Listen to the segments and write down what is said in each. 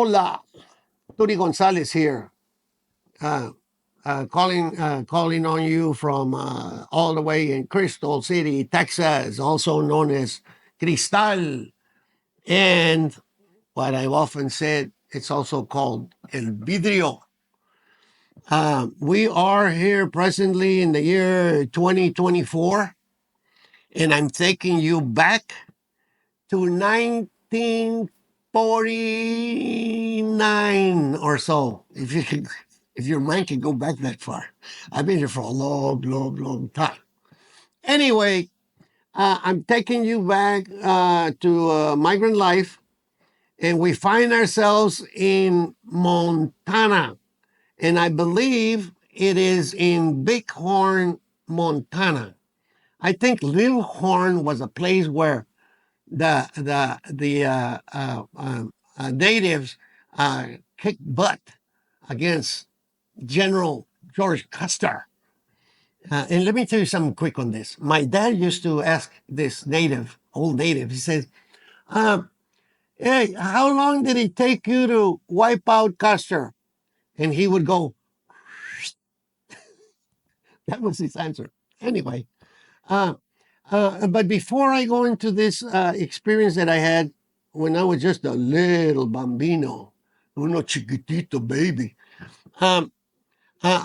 Hola, Tudi Gonzalez here, calling on you from all the way in Crystal City, Texas, also known as Cristal, and what I've often said, it's also called El Vidrio. We are here presently in the year 2024, and I'm taking you back to 1949 or so, if your mind can go back that far. I've been here for a long, long, long time. Anyway, I'm taking you back to migrant life, and we find ourselves in Montana, and I believe it is in Bighorn, Montana. I think Little Horn was a place where the natives kicked butt against General George Custer. And let me tell you something quick on this. My dad used to ask this old native, he says, "Hey, how long did it take you to wipe out Custer?" And he would go, that was his answer. Anyway, uh, but before I go into this experience that I had when I was just a little bambino, uno chiquitito baby, I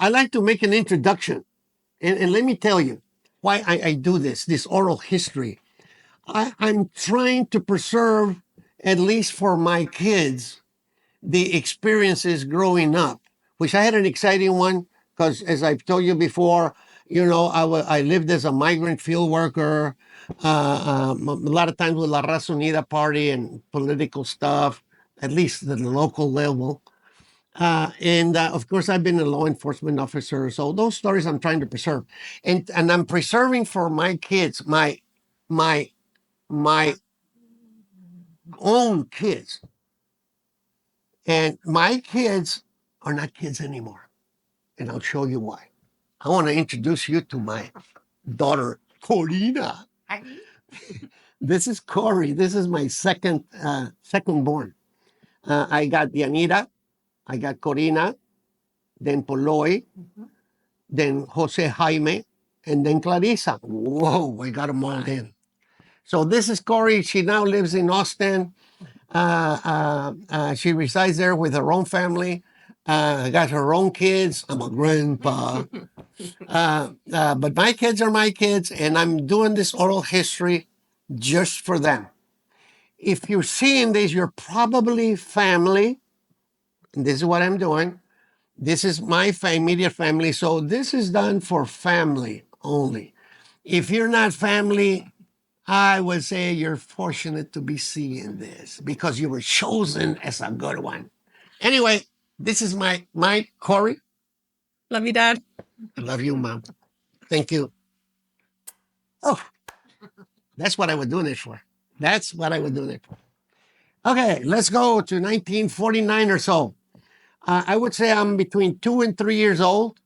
like to make an introduction. And let me tell you why I do this oral history. I'm trying to preserve, at least for my kids, the experiences growing up, which I had an exciting one because, as I've told you before, I lived as a migrant field worker, a lot of times with La Raza Unida party and political stuff, at least at the local level. And of course, I've been a law enforcement officer, so those stories I'm trying to preserve, and I'm preserving for my kids, my my own kids, and my kids are not kids anymore, and I'll show you why. I want to introduce you to my daughter, Corina. This is Corey. This is my second born. I got Dianita, I got Corina, then Poloy, then Jose Jaime, and then Clarissa. Whoa, I got them all in. So this is Corey. She now lives in Austin. She resides there with her own family. Got her own kids. I'm a grandpa. But my kids are my kids, and I'm doing this oral history just for them. If you're seeing this, you're probably family. And this is what I'm doing. This is my immediate family. So this is done for family only. If you're not family, I would say you're fortunate to be seeing this because you were chosen as a good one. Anyway, this is my Corey. Love you, Dad. I love you, Mom. Thank you. Oh, that's what I was doing it for. That's what I was doing it for. Okay, let's go to 1949 or so. I would say I'm between 2 and 3 years old.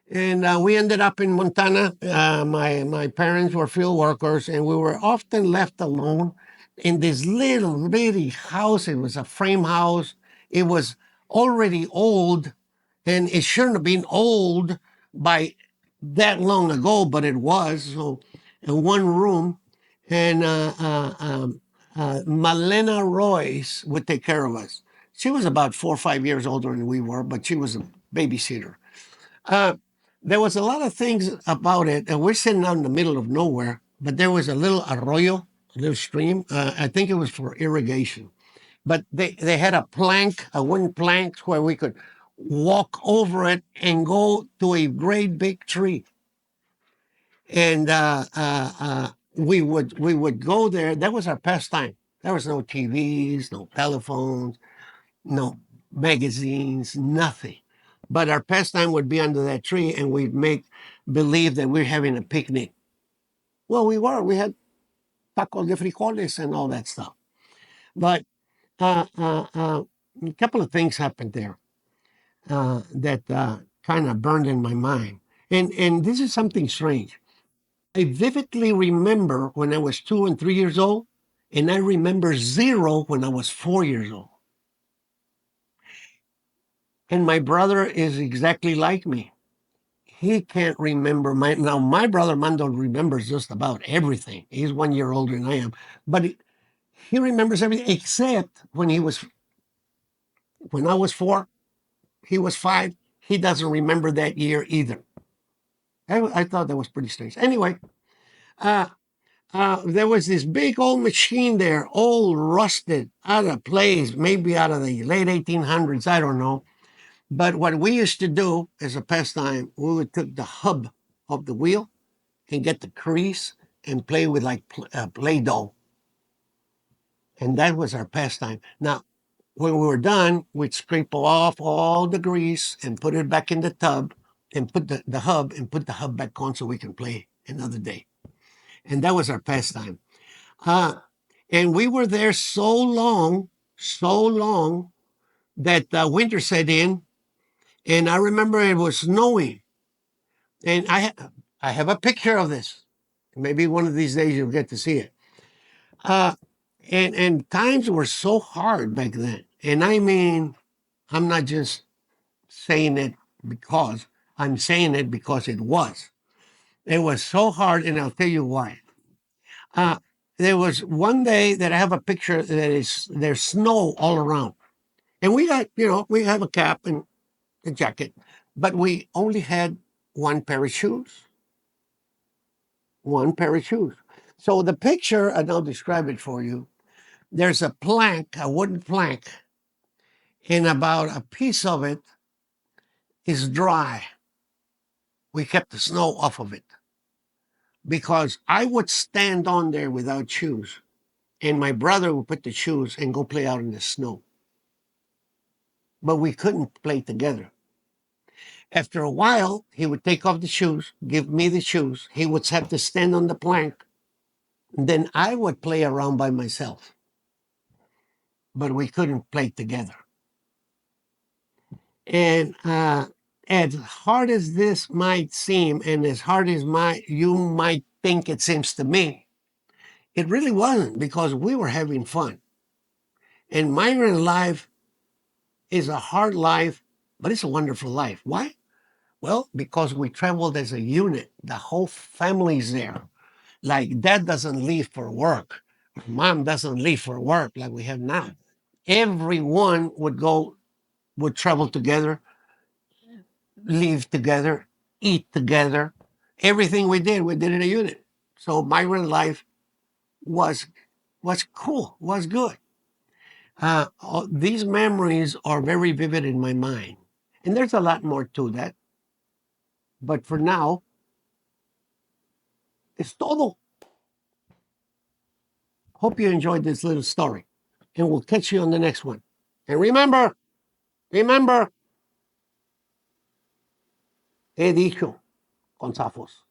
And we ended up in Montana. My parents were field workers, and we were often left alone in this little bitty house. It was a frame house. It was already old, and it shouldn't have been old by that long ago, but it was. So, in one room, and Malena Royce would take care of us. She was about 4 or 5 years older than we were, but she was a babysitter. Uh, there was a lot of things about it, and we're sitting out in the middle of nowhere, but there was a little arroyo, a little stream. I think it was for irrigation. But they had a plank, a wooden plank, where we could walk over it and go to a great big tree. And we would go there. That was our pastime. There was no TVs, no telephones, no magazines, nothing. But our pastime would be under that tree, and we'd make believe that we're having a picnic. Well, we were. We had tacos de frijoles and all that stuff. But a couple of things happened there that kind of burned in my mind. And this is something strange. I vividly remember when I was 2 and 3 years old, and I remember zero when I was 4 years old. And my brother is exactly like me. He can't remember my brother Mando remembers just about everything. He's 1 year older than I am, but he remembers everything except when I was 4, he was 5. He doesn't remember that year either. I thought that was pretty strange. Anyway, uh, there was this big old machine there, all rusted, out of place, maybe out of the late 1800s. I don't know. But what we used to do as a pastime, we would take the hub of the wheel and get the crease and play with like Play-Doh. And that was our pastime. Now, when we were done, we'd scrape off all the grease and put it back in the tub and put the hub and put the hub back on so we can play another day. And that was our pastime. Uh, and we were there so long that winter set in. And I remember it was snowing. And I have a picture of this. Maybe one of these days you'll get to see it. Uh, and times were so hard back then. And I mean, I'm not just saying it because I'm saying it because it was. It was so hard, and I'll tell you why. Uh, there was one day that I have a picture that is there's snow all around, and we got we have a cap and a jacket, but we only had one pair of shoes. One pair of shoes. So the picture, and I'll describe it for you. There's a plank, a wooden plank, and about a piece of it is dry. We kept the snow off of it because I would stand on there without shoes, and my brother would put the shoes and go play out in the snow. But we couldn't play together. After a while, he would take off the shoes, give me the shoes. He would have to stand on the plank. And then I would play around by myself. But we couldn't play together. And as hard as this might seem, and as hard as you might think it seems to me, it really wasn't because we were having fun. And migrant life is a hard life, but it's a wonderful life. Why? Well, because we traveled as a unit. The whole family's there. Like dad doesn't leave for work. Mom doesn't leave for work like we have now. Everyone would travel together, live together, eat together. Everything we did in a unit. So migrant life was cool, was good. These memories are very vivid in my mind. And there's a lot more to that. But for now, it's todo. Hope you enjoyed this little story. And we'll catch you on the next one. And remember, he dicho con zafos.